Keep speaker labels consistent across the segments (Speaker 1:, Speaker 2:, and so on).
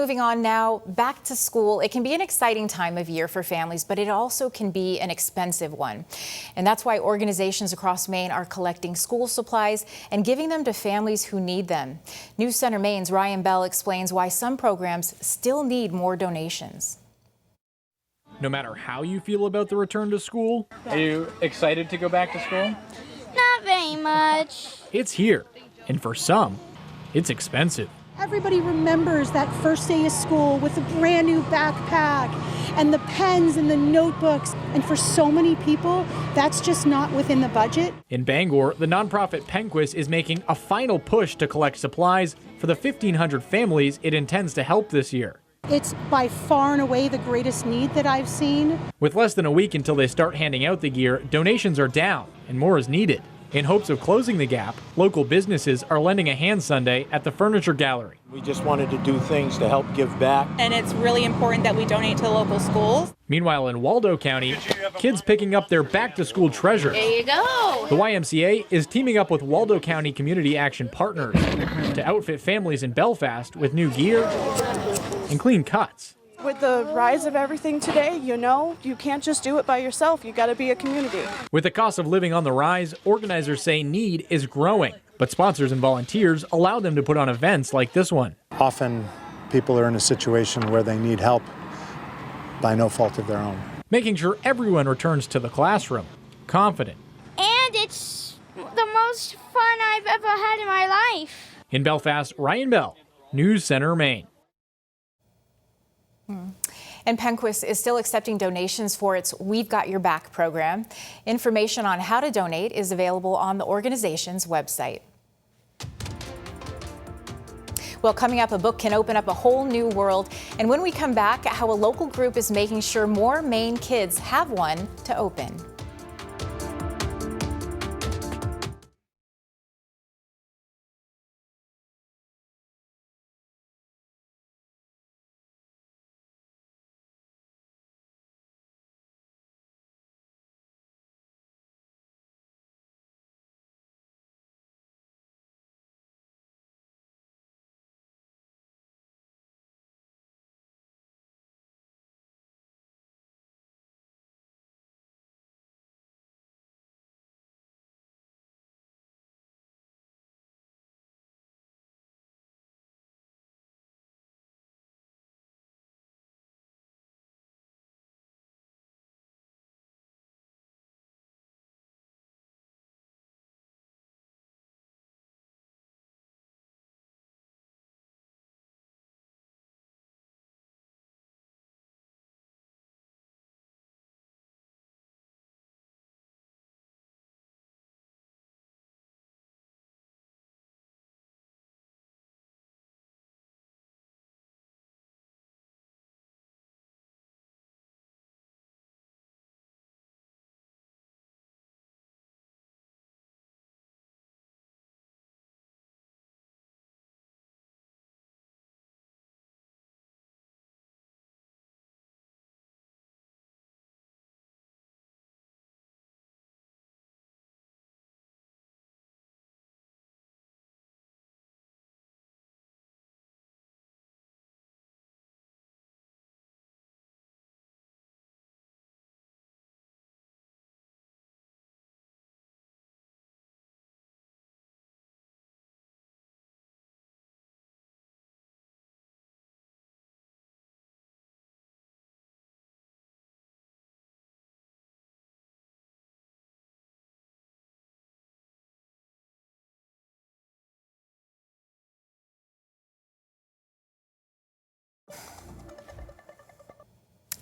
Speaker 1: moving on now, back to school. It can be an exciting time of year for families, but it also can be an expensive one. And that's why organizations across Maine are collecting school supplies and giving them to families who need them. News Center Maine's Ryan Bell explains why some programs still need more donations.
Speaker 2: No matter how you feel about the return to school, are you excited to go back to school?
Speaker 3: Not very much.
Speaker 2: It's here, and for some, it's expensive.
Speaker 4: Everybody remembers that first day of school with a brand new backpack and the pens and the notebooks. And for so many people, that's just not within the budget.
Speaker 2: In Bangor, the nonprofit Penquist is making a final push to collect supplies for the 1,500 families it intends to help this year.
Speaker 4: It's by far and away the greatest need that I've seen.
Speaker 2: With less than a week until they start handing out the gear, donations are down and more is needed. In hopes of closing the gap, local businesses are lending a hand Sunday at the Furniture Gallery.
Speaker 5: We just wanted to do things to help give back.
Speaker 6: And it's really important that we donate to the local schools.
Speaker 2: Meanwhile, in Waldo County, kids picking up their back-to-school treasures.
Speaker 3: There you go.
Speaker 2: The YMCA is teaming up with Waldo County Community Action Partners to outfit families in Belfast with new gear and clean cuts.
Speaker 7: With the rise of everything today, you can't just do it by yourself. You got to be a community.
Speaker 2: With the cost of living on the rise, organizers say need is growing, but sponsors and volunteers allow them to put on events like this one.
Speaker 8: Often people are in a situation where they need help by no fault of their own.
Speaker 2: Making sure everyone returns to the classroom confident.
Speaker 3: And it's the most fun I've ever had in my life.
Speaker 2: In Belfast, Ryan Bell, News Center, Maine.
Speaker 1: And Penquist is still accepting donations for its We've Got Your Back program. Information on how to donate is available on the organization's website. Well, coming up, a book can open up a whole new world. And when we come back, how a local group is making sure more Maine kids have one to open.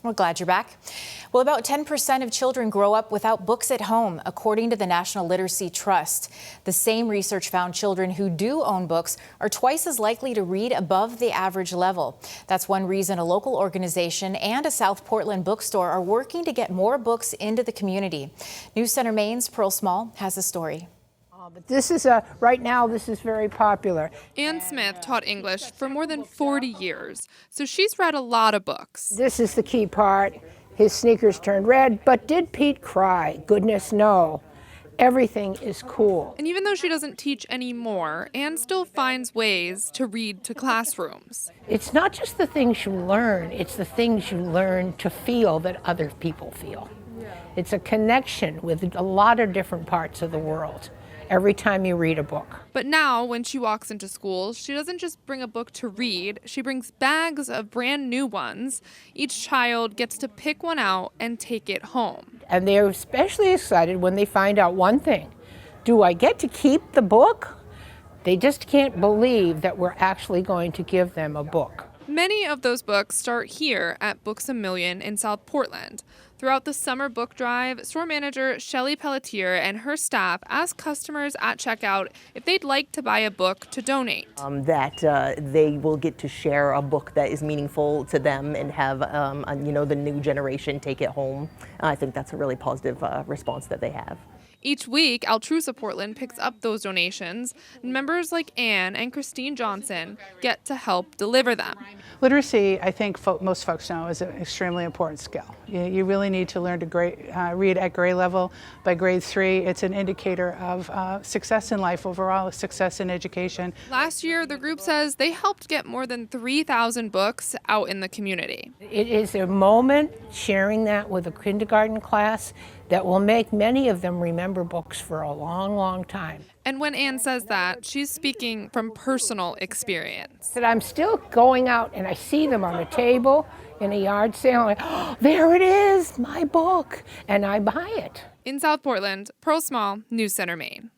Speaker 1: We're glad you're back. Well, about 10% of children grow up without books at home, according to the National Literacy Trust. The same research found children who do own books are twice as likely to read above the average level. That's one reason a local organization and a South Portland bookstore are working to get more books into the community. News Center Maine's Pearl Small has a story.
Speaker 9: But this is right now, this is very popular.
Speaker 10: Ann Smith taught English for more than 40 years, so she's read a lot of books.
Speaker 9: This is the key part. His sneakers turned red, but did Pete cry? Goodness, no. Everything is cool.
Speaker 10: And even though she doesn't teach anymore, Anne still finds ways to read to classrooms.
Speaker 9: It's not just the things you learn, it's the things you learn to feel that other people feel. It's a connection with a lot of different parts of the world every time you read a book.
Speaker 10: But now, when she walks into schools, she doesn't just bring a book to read, she brings bags of brand new ones. Each child gets to pick one out and take it home.
Speaker 9: And they're especially excited when they find out one thing. Do I get to keep the book? They just can't believe that we're actually going to give them a book.
Speaker 10: Many of those books start here at Books A Million in South Portland. Throughout the summer book drive, store manager Shelley Pelletier and her staff ask customers at checkout if they'd like to buy a book to donate.
Speaker 11: That they will get to share a book that is meaningful to them and have the new generation take it home. I think that's a really positive response that they have.
Speaker 10: Each week, Altrusa Portland picks up those donations, and members like Anne and Christine Johnson get to help deliver them.
Speaker 12: Literacy, I think most folks know, is an extremely important skill. You really need to learn to read at grade level. By grade 3, it's an indicator of success in life overall, success in education.
Speaker 10: Last year, the group says they helped get more than 3,000 books out in the community.
Speaker 9: It is a moment sharing that with a kindergarten class that will make many of them remember books for a long, long time.
Speaker 10: And when Anne says that, she's speaking from personal experience.
Speaker 9: That I'm still going out and I see them on a table in a yard sale, like, oh, there it is, my book, and I buy it.
Speaker 10: In South Portland, Pearl Small, News Center, Maine.